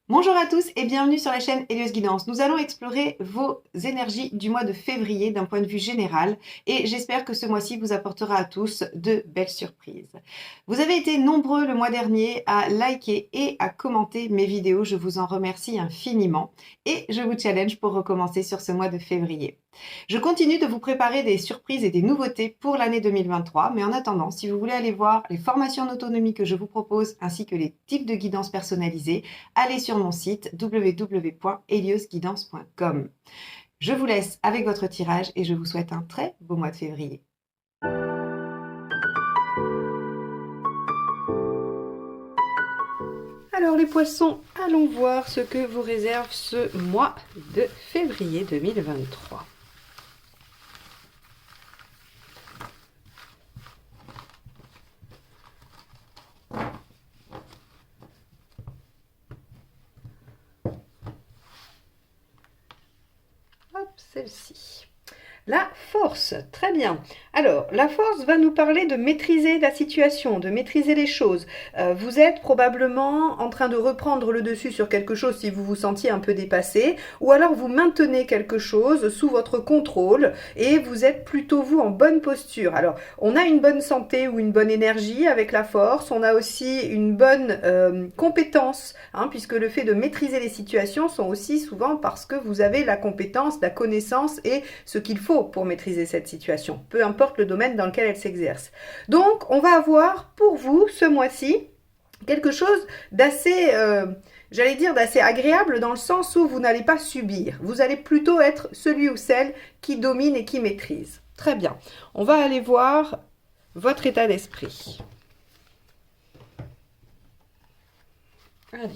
Bonjour à tous et bienvenue sur la chaîne Hélios Guidance. Nous allons explorer vos énergies du mois de février d'un point de vue général et j'espère que ce mois-ci vous apportera à tous de belles surprises. Vous avez été nombreux le mois dernier à liker et à commenter mes vidéos, je vous en remercie infiniment et je vous challenge pour recommencer sur ce mois de février. Je continue de vous préparer des surprises et des nouveautés pour l'année 2023, mais en attendant, si vous voulez aller voir les formations en autonomie que je vous propose ainsi que les types de guidance personnalisés, allez sur mon site www.heliosguidance.com. Je vous laisse avec votre tirage et je vous souhaite un très beau mois de février. Alors les poissons, allons voir ce que vous réserve ce mois de février 2023. Hop, celle-ci. La force, très bien. Alors, la force va nous parler de maîtriser la situation, de maîtriser les choses. Vous êtes probablement en train de reprendre le dessus sur quelque chose si vous vous sentiez un peu dépassé, ou alors vous maintenez quelque chose sous votre contrôle et vous êtes plutôt vous en bonne posture. Alors, on a une bonne santé ou une bonne énergie avec la force, on a aussi une bonne compétence, hein, puisque le fait de maîtriser les situations sont aussi souvent parce que vous avez la compétence, la connaissance et ce qu'il faut pour maîtriser cette situation, peu importe le domaine dans lequel elle s'exerce. Donc, on va avoir pour vous, ce mois-ci, quelque chose d'assez, j'allais dire, d'assez agréable dans le sens où vous n'allez pas subir. Vous allez plutôt être celui ou celle qui domine et qui maîtrise. Très bien. On va aller voir votre état d'esprit. Allez.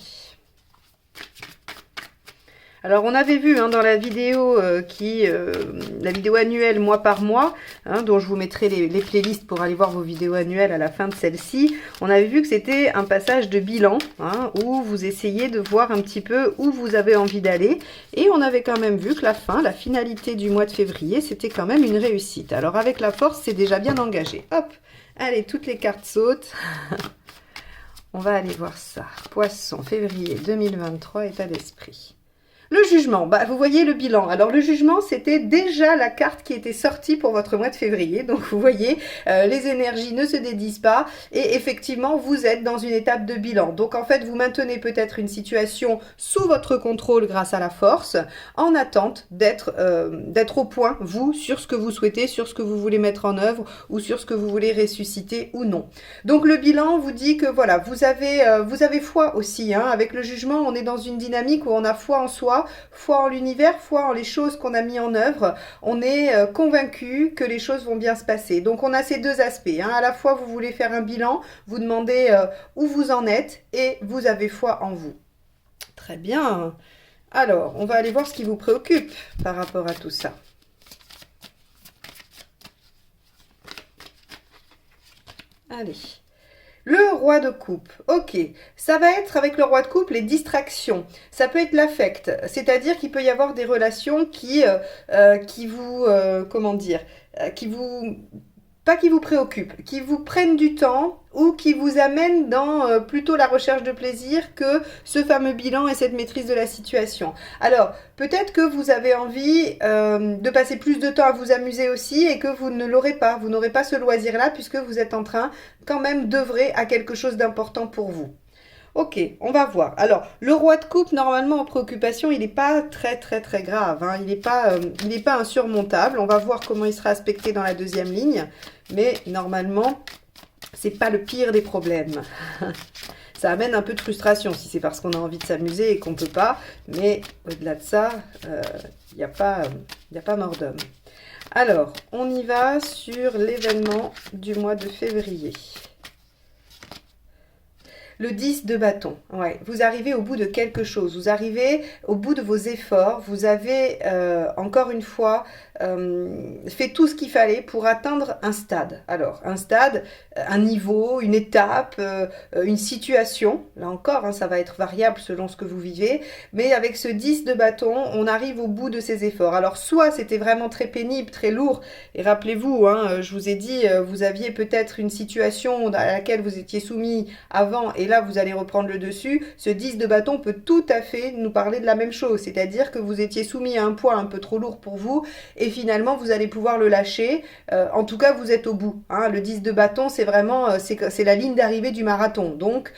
Alors on avait vu dans la vidéo la vidéo annuelle mois par mois, dont je vous mettrai les playlists pour aller voir vos vidéos annuelles à la fin de celle-ci, on avait vu que c'était un passage de bilan, où vous essayez de voir un petit peu où vous avez envie d'aller, et on avait quand même vu que la finalité du mois de février, c'était quand même une réussite. Alors avec la force, c'est déjà bien engagé. Hop, allez, toutes les cartes sautent. On va aller voir ça. Poisson, février 2023, état d'esprit. Le jugement, vous voyez le bilan. Alors le jugement, c'était déjà la carte qui était sortie pour votre mois de février. Donc vous voyez, les énergies ne se dédisent pas et effectivement, vous êtes dans une étape de bilan. Donc en fait, vous maintenez peut-être une situation sous votre contrôle grâce à la force, en attente d'être au point, vous, sur ce que vous souhaitez, sur ce que vous voulez mettre en œuvre ou sur ce que vous voulez ressusciter ou non. Donc le bilan vous dit que voilà, vous avez foi aussi. Avec le jugement, on est dans une dynamique où on a foi en soi, foi en l'univers, foi en les choses qu'on a mis en œuvre. On est convaincu que les choses vont bien se passer. Donc on a ces deux aspects. À la fois, vous voulez faire un bilan, vous demandez où vous en êtes et vous avez foi en vous. Très bien. Alors, on va aller voir ce qui vous préoccupe par rapport à tout ça. Allez. Le roi de coupe, ok, ça va être avec le roi de coupe les distractions, ça peut être l'affect, c'est-à-dire qu'il peut y avoir des relations qui vous, comment dire, qui vous, pas qui vous préoccupent, qui vous prennent du temps ou qui vous amènent dans plutôt la recherche de plaisir que ce fameux bilan et cette maîtrise de la situation. Alors, peut-être que vous avez envie de passer plus de temps à vous amuser aussi et que vous ne l'aurez pas. Vous n'aurez pas ce loisir-là puisque vous êtes en train quand même d'œuvrer à quelque chose d'important pour vous. Ok, on va voir. Alors, le roi de coupe, normalement en préoccupation, il n'est pas très grave. Il n'est pas insurmontable. On va voir comment il sera aspecté dans la deuxième ligne. Mais normalement, c'est pas le pire des problèmes. Ça amène un peu de frustration si c'est parce qu'on a envie de s'amuser et qu'on ne peut pas. Mais au-delà de ça, il n'y a pas mort d'homme. Alors, on y va sur l'événement du mois de février. Le 10 de bâton, ouais. Vous arrivez au bout de quelque chose, vous arrivez au bout de vos efforts, vous avez encore une fois fait tout ce qu'il fallait pour atteindre un stade. Alors, un stade, un niveau, une étape, une situation, là encore, ça va être variable selon ce que vous vivez, mais avec ce 10 de bâton, on arrive au bout de ses efforts. Alors, soit c'était vraiment très pénible, très lourd, et rappelez-vous, je vous ai dit, vous aviez peut-être une situation à laquelle vous étiez soumis avant et et là vous allez reprendre le dessus, ce 10 de bâton peut tout à fait nous parler de la même chose, c'est-à-dire que vous étiez soumis à un poids un peu trop lourd pour vous, et finalement vous allez pouvoir le lâcher, en tout cas vous êtes au bout, hein. Le 10 de bâton c'est vraiment, c'est la ligne d'arrivée du marathon, donc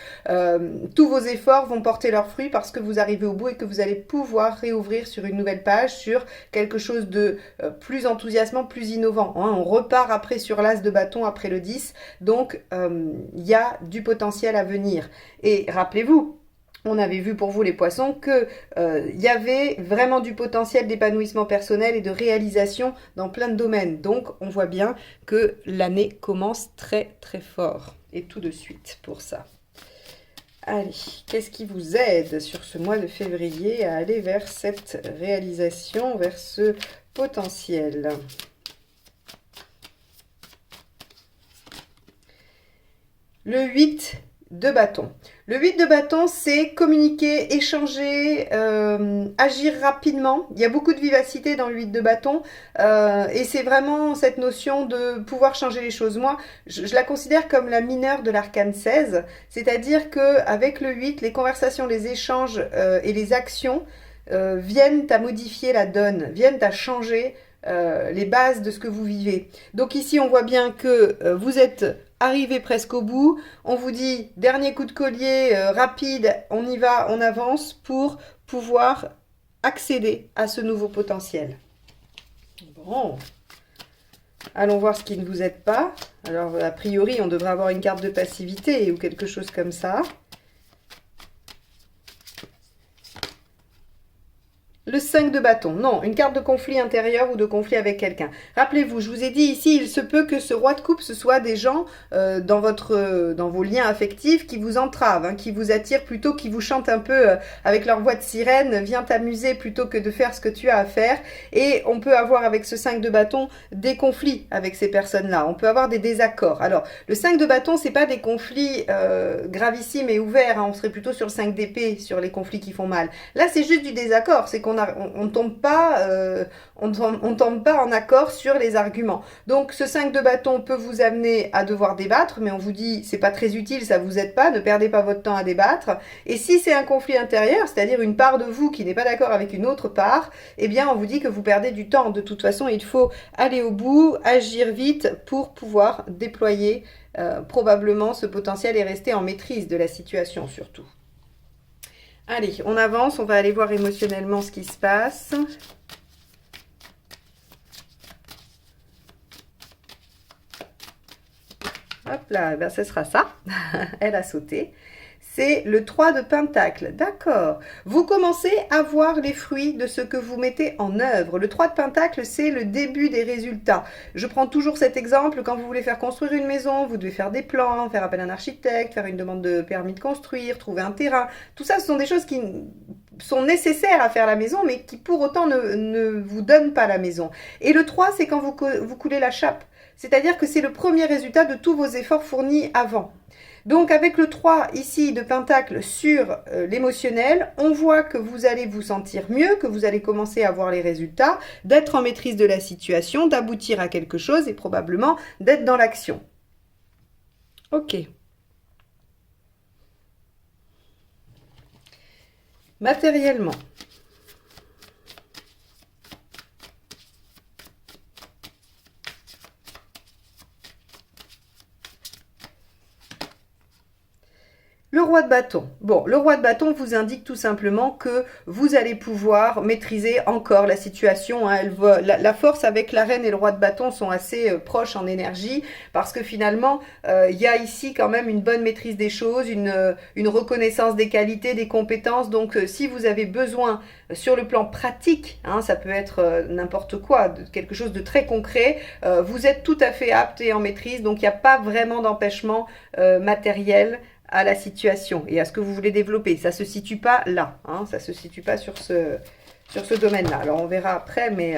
tous vos efforts vont porter leurs fruits parce que vous arrivez au bout et que vous allez pouvoir réouvrir sur une nouvelle page, sur quelque chose de plus enthousiasmant, plus innovant, hein. On repart après sur l'as de bâton après le 10, donc il y a du potentiel à venir. Et rappelez-vous, on avait vu pour vous les poissons que y avait vraiment du potentiel d'épanouissement personnel et de réalisation dans plein de domaines. Donc on voit bien que l'année commence très très fort et tout de suite pour ça. Allez, qu'est-ce qui vous aide sur ce mois de février à aller vers cette réalisation, vers ce potentiel? Le 8 de bâton. Le 8 de bâton, c'est communiquer, échanger, agir rapidement. Il y a beaucoup de vivacité dans le 8 de bâton et c'est vraiment cette notion de pouvoir changer les choses. Moi, je la considère comme la mineure de l'arcane 16, c'est-à-dire qu'avec le 8, les conversations, les échanges et les actions viennent à modifier la donne, viennent à changer les bases de ce que vous vivez. Donc ici, on voit bien que vous êtes arrivé presque au bout. On vous dit, dernier coup de collier, rapide, on y va, on avance pour pouvoir accéder à ce nouveau potentiel. Bon. Allons voir ce qui ne vous aide pas. Alors, a priori, on devrait avoir une carte de passivité ou quelque chose comme ça. Le 5 de bâton, non, une carte de conflit intérieur ou de conflit avec quelqu'un. Rappelez-vous, je vous ai dit ici, il se peut que ce roi de coupe, ce soit des gens dans vos liens affectifs qui vous entravent, hein, qui vous attirent plutôt, qui vous chantent un peu avec leur voix de sirène, viens t'amuser plutôt que de faire ce que tu as à faire. Et on peut avoir avec ce 5 de bâton des conflits avec ces personnes-là. On peut avoir des désaccords. Alors, le 5 de bâton, c'est pas des conflits gravissimes et ouverts, hein, on serait plutôt sur le 5 d'épée, sur les conflits qui font mal. Là, c'est juste du désaccord, c'est qu'on on tombe pas en accord sur les arguments. Donc ce 5 de bâton peut vous amener à devoir débattre, mais on vous dit c'est pas très utile, ça vous aide pas, ne perdez pas votre temps à débattre. Et si c'est un conflit intérieur, c'est-à-dire une part de vous qui n'est pas d'accord avec une autre part, eh bien on vous dit que vous perdez du temps. De toute façon, il faut aller au bout, agir vite pour pouvoir déployer probablement ce potentiel et rester en maîtrise de la situation surtout. Allez, on avance, on va aller voir émotionnellement ce qui se passe. Hop là, ben ce sera ça. Elle a sauté. C'est le 3 de Pentacle. D'accord. Vous commencez à voir les fruits de ce que vous mettez en œuvre. Le 3 de Pentacle, c'est le début des résultats. Je prends toujours cet exemple. Quand vous voulez faire construire une maison, vous devez faire des plans, faire appel à un architecte, faire une demande de permis de construire, trouver un terrain. Tout ça, ce sont des choses qui sont nécessaires à faire la maison, mais qui pour autant ne vous donnent pas la maison. Et le 3, c'est quand vous coulez la chape. C'est-à-dire que c'est le premier résultat de tous vos efforts fournis avant. Donc avec le 3 ici de Pentacle sur l'émotionnel, on voit que vous allez vous sentir mieux, que vous allez commencer à voir les résultats, d'être en maîtrise de la situation, d'aboutir à quelque chose et probablement d'être dans l'action. Ok. Matériellement. Le roi de bâton. Bon, le roi de bâton vous indique tout simplement que vous allez pouvoir maîtriser encore la situation. Hein. La force avec la reine et le roi de bâton sont assez proches en énergie parce que finalement, il y a ici quand même une bonne maîtrise des choses, une reconnaissance des qualités, des compétences. Donc, si vous avez besoin sur le plan pratique, hein, ça peut être n'importe quoi, quelque chose de très concret, vous êtes tout à fait apte et en maîtrise. Donc, il n'y a pas vraiment d'empêchement matériel à la situation et à ce que vous voulez développer. Ça ne se situe pas là, hein, ça ne se situe pas sur ce domaine-là. Alors, on verra après, mais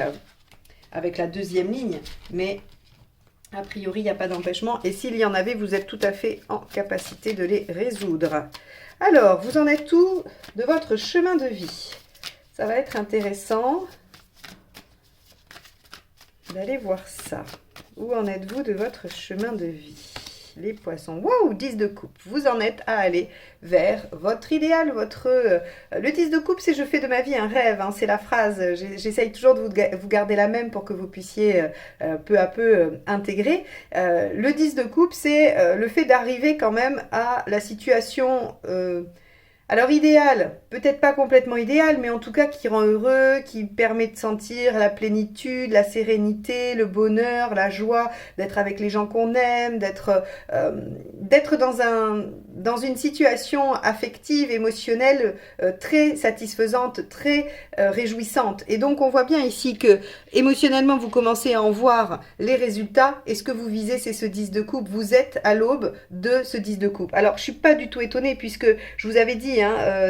avec la deuxième ligne, mais a priori, il n'y a pas d'empêchement. Et s'il y en avait, vous êtes tout à fait en capacité de les résoudre. Alors, vous en êtes où de votre chemin de vie? Ça va être intéressant d'aller voir ça. Où en êtes-vous de votre chemin de vie? les poissons. Waouh, 10 de coupe. Vous en êtes à aller vers votre idéal, le 10 de coupe, c'est je fais de ma vie un rêve, hein, c'est la phrase. J'essaye toujours de vous garder la même pour que vous puissiez peu à peu intégrer. Le 10 de coupe, c'est le fait d'arriver quand même à la situation... alors idéal, peut-être pas complètement idéal, mais en tout cas qui rend heureux, qui permet de sentir la plénitude, la sérénité, le bonheur, la joie, d'être avec les gens qu'on aime, d'être dans une situation affective, émotionnelle très satisfaisante, très réjouissante. Et donc on voit bien ici que émotionnellement vous commencez à en voir les résultats, et ce que vous visez c'est ce 10 de coupe. Vous êtes à l'aube de ce 10 de coupe. Alors je suis pas du tout étonnée puisque je vous avais dit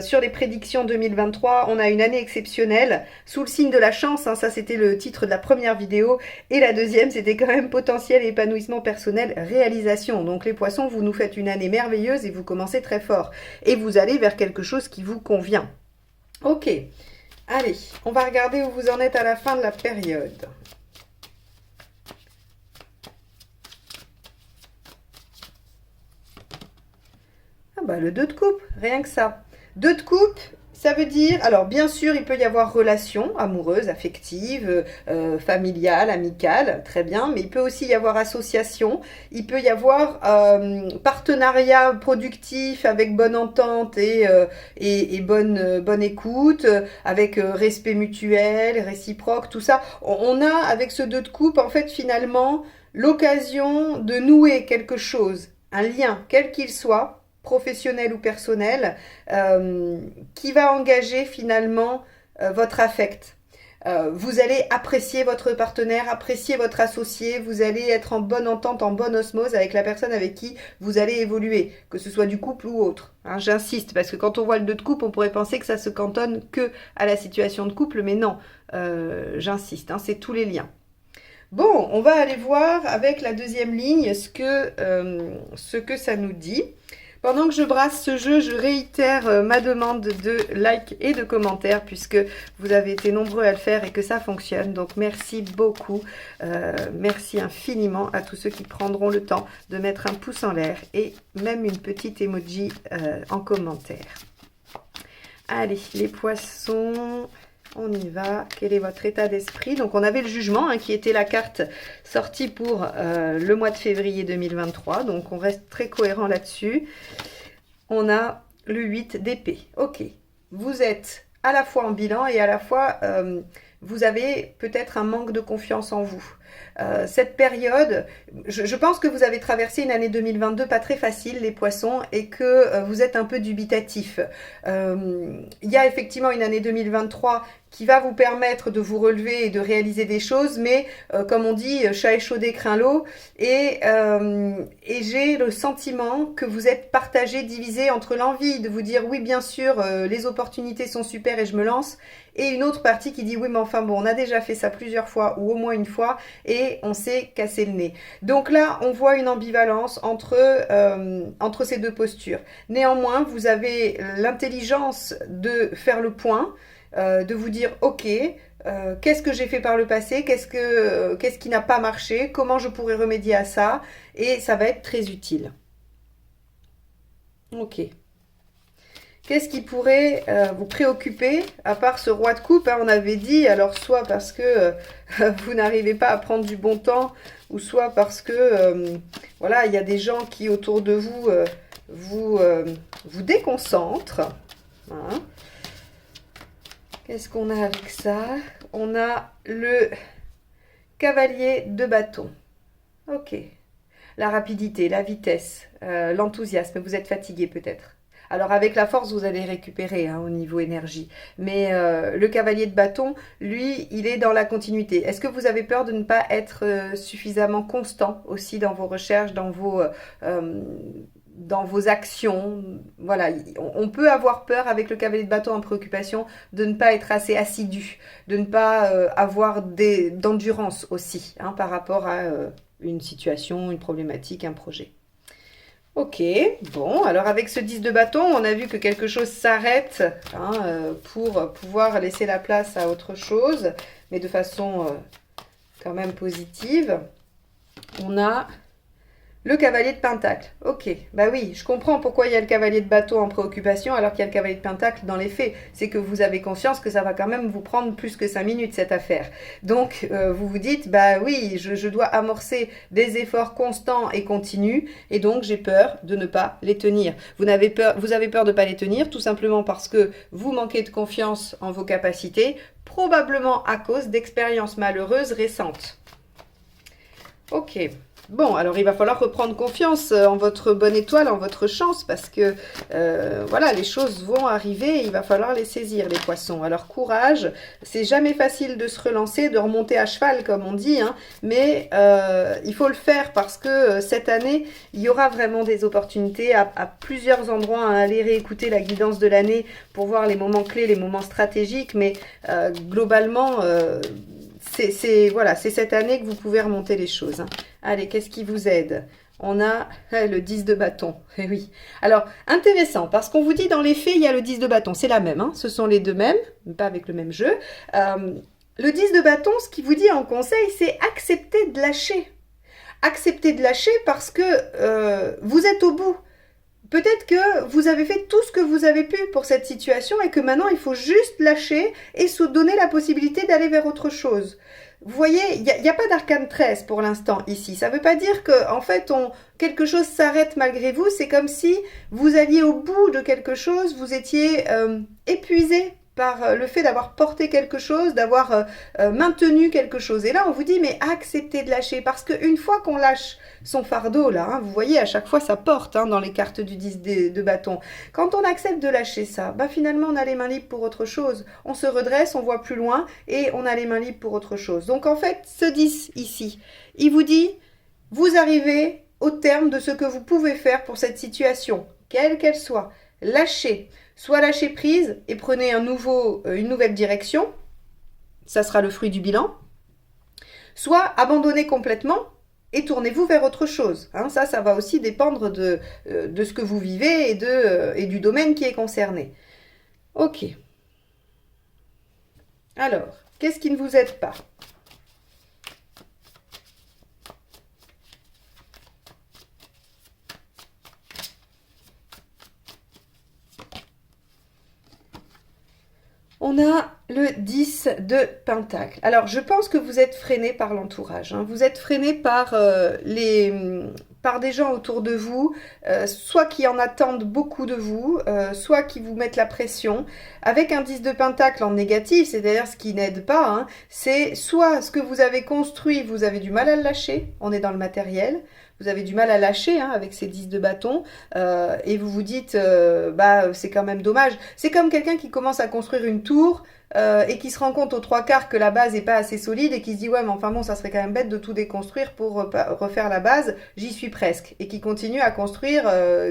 sur les prédictions 2023, on a une année exceptionnelle, sous le signe de la chance, hein, ça c'était le titre de la première vidéo, et la deuxième c'était quand même potentiel épanouissement personnel, réalisation. Donc les poissons, vous nous faites une année merveilleuse et vous commencez très fort, et vous allez vers quelque chose qui vous convient. Ok, allez, on va regarder où vous en êtes à la fin de la période. Ah bah le 2 de coupe, rien que ça. 2 de coupe, ça veut dire, alors bien sûr, il peut y avoir relation amoureuse, affective, familiale, amicale, très bien, mais il peut aussi y avoir association, il peut y avoir partenariat productif avec bonne entente et bonne écoute, avec respect mutuel, réciproque, tout ça. On a, avec ce 2 de coupe, en fait, finalement, l'occasion de nouer quelque chose, un lien, quel qu'il soit, professionnel ou personnel, qui va engager finalement votre affect. Vous allez apprécier votre partenaire, apprécier votre associé, vous allez être en bonne entente, en bonne osmose avec la personne avec qui vous allez évoluer, que ce soit du couple ou autre. Hein, j'insiste, parce que quand on voit le 2 de coupe, on pourrait penser que ça se cantonne que à la situation de couple, mais non, j'insiste, hein, c'est tous les liens. Bon, on va aller voir avec la deuxième ligne ce que ça nous dit. Pendant que je brasse ce jeu, je réitère ma demande de like et de commentaires puisque vous avez été nombreux à le faire et que ça fonctionne. Donc merci beaucoup, merci infiniment à tous ceux qui prendront le temps de mettre un pouce en l'air et même une petite emoji en commentaire. Allez, les poissons... On y va. Quel est votre état d'esprit? Donc, on avait le jugement, hein, qui était la carte sortie pour le mois de février 2023. Donc, on reste très cohérent là-dessus. On a le 8 d'épée. Ok. Vous êtes à la fois en bilan et à la fois, vous avez peut-être un manque de confiance en vous. Cette période, je pense que vous avez traversé une année 2022 pas très facile, les poissons, et que vous êtes un peu dubitatif. Il y a effectivement une année 2023 qui va vous permettre de vous relever et de réaliser des choses, mais comme on dit, chat échaudé craint l'eau, et j'ai le sentiment que vous êtes partagé, divisé entre l'envie de vous dire oui bien sûr, les opportunités sont super et je me lance, et une autre partie qui dit oui mais enfin bon, on a déjà fait ça plusieurs fois ou au moins une fois et on s'est cassé le nez. Donc là on voit une ambivalence entre ces deux postures. Néanmoins vous avez l'intelligence de faire le point, de vous dire ok, qu'est-ce que j'ai fait par le passé, qu'est-ce qui n'a pas marché, comment je pourrais remédier à ça, et ça va être très utile. Ok. Qu'est-ce qui pourrait vous préoccuper, à part ce roi de coupe, hein, on avait dit, alors soit parce que vous n'arrivez pas à prendre du bon temps, ou soit parce que, voilà, il y a des gens qui autour de vous vous déconcentrent. Hein. Qu'est-ce qu'on a avec ça? On a le cavalier de bâton. Ok. La rapidité, la vitesse, l'enthousiasme, vous êtes fatigué peut-être. Alors avec la force, vous allez récupérer hein, au niveau énergie. Mais le cavalier de bâton, lui, il est dans la continuité. Est-ce que vous avez peur de ne pas être suffisamment constant aussi dans vos recherches, dans vos actions? Voilà, on peut avoir peur avec le cavalier de bâton en préoccupation de ne pas être assez assidu, de ne pas avoir d'endurance aussi hein, par rapport à une situation, une problématique, un projet. Ok, bon, alors avec ce 10 de bâton, on a vu que quelque chose s'arrête hein, pour pouvoir laisser la place à autre chose, mais de façon quand même positive. On a Le cavalier de Pentacle. Ok, bah oui, je comprends pourquoi il y a le cavalier de bateau en préoccupation alors qu'il y a le cavalier de Pentacle dans les faits. C'est que vous avez conscience que ça va quand même vous prendre plus que 5 minutes cette affaire. Donc vous vous dites, bah oui, je dois amorcer des efforts constants et continus et donc j'ai peur de ne pas les tenir. Vous avez peur de ne pas les tenir tout simplement parce que vous manquez de confiance en vos capacités, probablement à cause d'expériences malheureuses récentes. Ok. Bon, alors il va falloir reprendre confiance en votre bonne étoile, en votre chance, parce que voilà, les choses vont arriver et il va falloir les saisir, les poissons. Alors courage, c'est jamais facile de se relancer, de remonter à cheval, comme on dit, hein, mais il faut le faire parce que cette année, il y aura vraiment des opportunités à plusieurs endroits, hein. Allez réécouter la guidance de l'année pour voir les moments clés, les moments stratégiques, mais globalement... voilà, c'est cette année que vous pouvez remonter les choses, hein. Allez, qu'est-ce qui vous aide? On a le 10 de bâton. Eh oui. Alors, intéressant, parce qu'on vous dit dans les faits, il y a le 10 de bâton. C'est la même, hein. Ce sont les deux mêmes, pas avec le même jeu. Le 10 de bâton, ce qu'il vous dit en conseil, c'est accepter de lâcher. Accepter de lâcher parce que vous êtes au bout. Peut-être que vous avez fait tout ce que vous avez pu pour cette situation et que maintenant il faut juste lâcher et se donner la possibilité d'aller vers autre chose. Vous voyez, il n'y a pas d'arcane 13 pour l'instant ici. Ça ne veut pas dire que en fait quelque chose s'arrête malgré vous. C'est comme si vous alliez au bout de quelque chose, vous étiez épuisé par le fait d'avoir porté quelque chose, d'avoir maintenu quelque chose. Et là, on vous dit, mais acceptez de lâcher. Parce qu'une fois qu'on lâche son fardeau, là, hein, vous voyez, à chaque fois, ça porte hein, dans les cartes du 10 de bâton. Quand on accepte de lâcher ça, bah, finalement, on a les mains libres pour autre chose. On se redresse, on voit plus loin et on a les mains libres pour autre chose. Donc, en fait, ce 10 ici, il vous dit, vous arrivez au terme de ce que vous pouvez faire pour cette situation, quelle qu'elle soit. Lâchez. Soit lâchez prise et prenez une nouvelle direction, ça sera le fruit du bilan. Soit abandonnez complètement et tournez-vous vers autre chose. Hein, ça va aussi dépendre de ce que vous vivez et du domaine qui est concerné. Ok. Alors, qu'est-ce qui ne vous aide pas ? On a le 10 de Pentacle. Alors, je pense que vous êtes freiné par l'entourage. Hein. Vous êtes freiné par des gens autour de vous, soit qui en attendent beaucoup de vous, soit qui vous mettent la pression. Avec un 10 de Pentacle en négatif, c'est d'ailleurs ce qui n'aide pas, hein, c'est soit ce que vous avez construit, vous avez du mal à le lâcher, on est dans le matériel, vous avez du mal à lâcher hein, avec ces 10 de bâton et vous vous dites bah c'est quand même dommage. C'est comme quelqu'un qui commence à construire une tour et qui se rend compte aux trois quarts que la base n'est pas assez solide et qui se dit ouais mais enfin bon ça serait quand même bête de tout déconstruire pour refaire la base, j'y suis presque, et qui continue à construire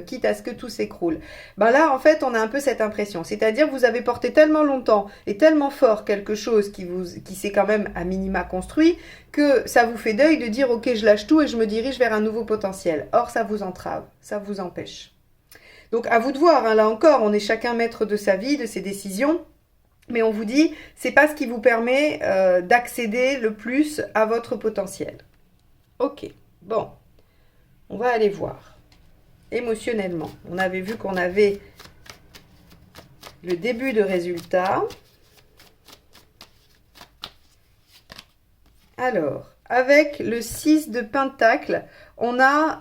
quitte à ce que tout s'écroule. Ben là en fait on a un peu cette impression, c'est-à-dire vous avez porté tellement longtemps et tellement fort quelque chose qui s'est quand même à minima construit que ça vous fait deuil de dire ok je lâche tout et je me dirige vers un nouveau potentiel. Or ça vous entrave, ça vous empêche. Donc à vous de voir, hein, là encore on est chacun maître de sa vie, de ses décisions. Mais on vous dit, c'est pas ce qui vous permet d'accéder le plus à votre potentiel. Ok, bon, on va aller voir. Émotionnellement, on avait vu qu'on avait le début de résultat. Alors, avec le 6 de Pentacle, on a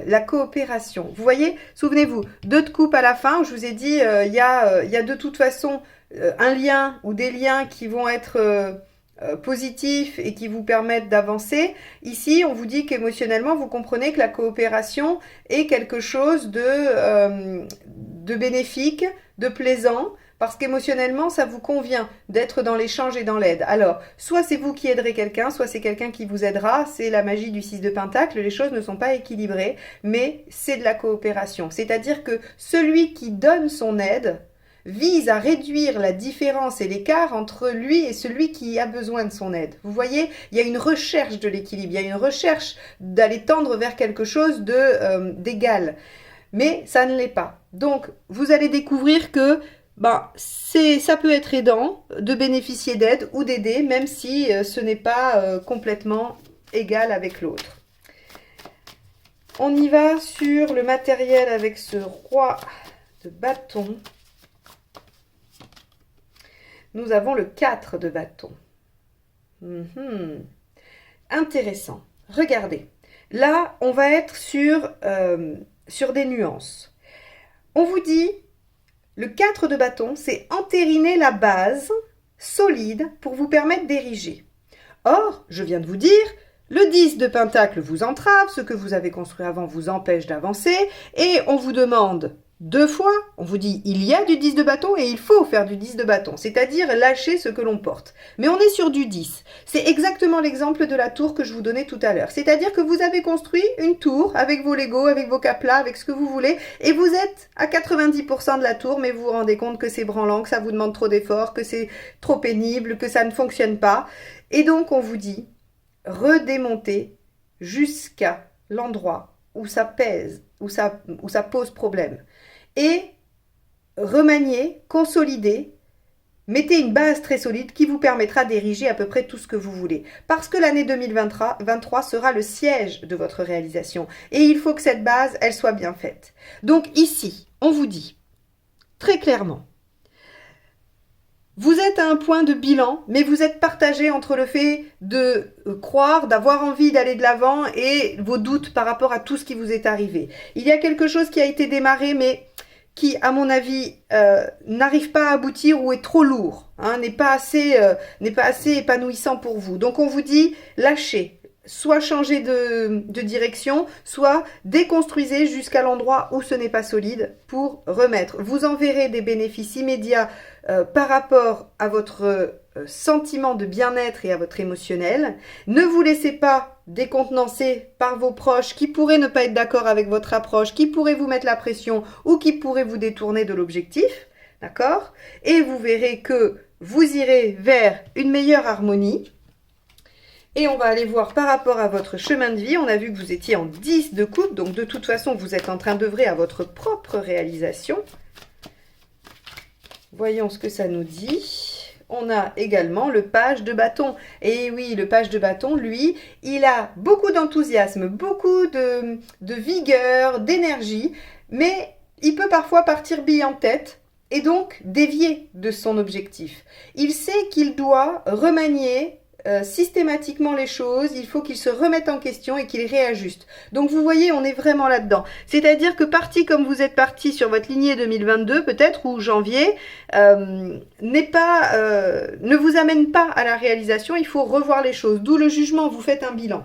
la coopération. Vous voyez, souvenez-vous, 2 de coupe à la fin, où je vous ai dit, il y a de toute façon un lien ou des liens qui vont être positifs et qui vous permettent d'avancer. Ici, on vous dit qu'émotionnellement, vous comprenez que la coopération est quelque chose de bénéfique, de plaisant, parce qu'émotionnellement, ça vous convient d'être dans l'échange et dans l'aide. Alors, soit c'est vous qui aiderez quelqu'un, soit c'est quelqu'un qui vous aidera. C'est la magie du 6 de Pentacle. Les choses ne sont pas équilibrées, mais c'est de la coopération. C'est-à-dire que celui qui donne son aide vise à réduire la différence et l'écart entre lui et celui qui a besoin de son aide. Vous voyez, il y a une recherche de l'équilibre, il y a une recherche d'aller tendre vers quelque chose d'égal. Mais ça ne l'est pas. Donc, vous allez découvrir que ça peut être aidant de bénéficier d'aide ou d'aider, même si ce n'est pas complètement égal avec l'autre. On y va sur le matériel avec ce roi de bâton. Nous avons le 4 de bâton. Intéressant. Regardez. Là, on va être sur des nuances. On vous dit, le 4 de bâton, c'est entériner la base solide pour vous permettre d'ériger. Or, je viens de vous dire, le 10 de pentacle vous entrave, ce que vous avez construit avant vous empêche d'avancer, et on vous demande 2 fois, on vous dit il y a du 10 de bâton et il faut faire du 10 de bâton, c'est-à-dire lâcher ce que l'on porte. Mais on est sur du 10. C'est exactement l'exemple de la tour que je vous donnais tout à l'heure. C'est-à-dire que vous avez construit une tour avec vos Lego, avec vos caplas, avec ce que vous voulez, et vous êtes à 90% de la tour, mais vous vous rendez compte que c'est branlant, que ça vous demande trop d'efforts, que c'est trop pénible, que ça ne fonctionne pas. Et donc on vous dit redémonter jusqu'à l'endroit où ça pèse, où ça pose problème. Et remanier, consolider, mettez une base très solide qui vous permettra d'ériger à peu près tout ce que vous voulez. Parce que l'année 2023 sera le siège de votre réalisation. Et il faut que cette base, elle soit bien faite. Donc ici, on vous dit très clairement, vous êtes à un point de bilan, mais vous êtes partagé entre le fait de croire, d'avoir envie d'aller de l'avant et vos doutes par rapport à tout ce qui vous est arrivé. Il y a quelque chose qui a été démarré, mais qui, à mon avis, n'arrive pas à aboutir ou est trop lourd, hein, n'est pas assez épanouissant pour vous. Donc on vous dit, lâchez, soit changez de direction, soit déconstruisez jusqu'à l'endroit où ce n'est pas solide pour remettre. Vous en verrez des bénéfices immédiats par rapport à votre sentiment de bien-être et à votre émotionnel. Ne vous laissez pas décontenancer par vos proches qui pourraient ne pas être d'accord avec votre approche, qui pourraient vous mettre la pression ou qui pourraient vous détourner de l'objectif, d'accord? Et vous verrez que vous irez vers une meilleure harmonie. Et on va aller voir par rapport à votre chemin de vie. On a vu que vous étiez en 10 de coupe, donc de toute façon, vous êtes en train d'œuvrer à votre propre réalisation. Voyons ce que ça nous dit. On a également le page de bâton. Et oui, le page de bâton, lui, il a beaucoup d'enthousiasme, beaucoup de vigueur, d'énergie, mais il peut parfois partir bille en tête et donc dévier de son objectif. Il sait qu'il doit remanier systématiquement les choses, il faut qu'il se remette en question et qu'il réajuste. Donc vous voyez, on est vraiment là-dedans. C'est-à-dire que parti comme vous êtes parti sur votre lignée 2022 peut-être, ou janvier, ne vous amène pas à la réalisation, il faut revoir les choses. D'où le jugement, vous faites un bilan.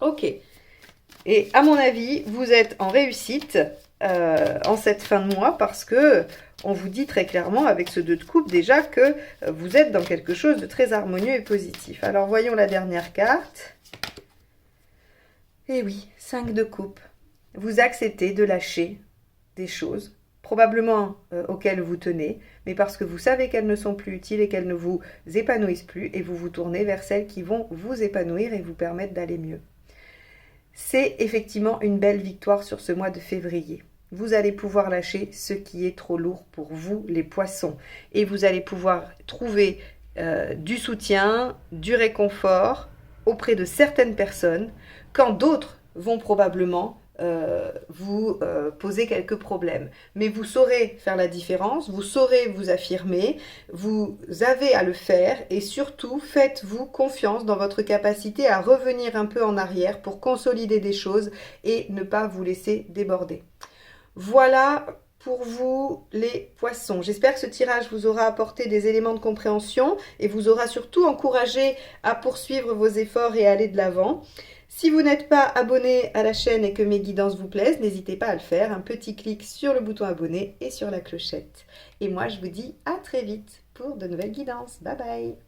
Ok. Et à mon avis, vous êtes en réussite en cette fin de mois parce que on vous dit très clairement avec ce 2 de coupe déjà que vous êtes dans quelque chose de très harmonieux et positif. Alors voyons la dernière carte. Et oui, 5 de coupe. Vous acceptez de lâcher des choses, probablement auxquelles vous tenez, mais parce que vous savez qu'elles ne sont plus utiles et qu'elles ne vous épanouissent plus, et vous vous tournez vers celles qui vont vous épanouir et vous permettre d'aller mieux. C'est effectivement une belle victoire sur ce mois de février. Vous allez pouvoir lâcher ce qui est trop lourd pour vous, les poissons. Et vous allez pouvoir trouver du soutien, du réconfort auprès de certaines personnes, quand d'autres vont probablement vous poser quelques problèmes. Mais vous saurez faire la différence, vous saurez vous affirmer, vous avez à le faire et surtout faites-vous confiance dans votre capacité à revenir un peu en arrière pour consolider des choses et ne pas vous laisser déborder. Voilà pour vous les poissons. J'espère que ce tirage vous aura apporté des éléments de compréhension et vous aura surtout encouragé à poursuivre vos efforts et à aller de l'avant. Si vous n'êtes pas abonné à la chaîne et que mes guidances vous plaisent, n'hésitez pas à le faire. Un petit clic sur le bouton abonner et sur la clochette. Et moi, je vous dis à très vite pour de nouvelles guidances. Bye bye!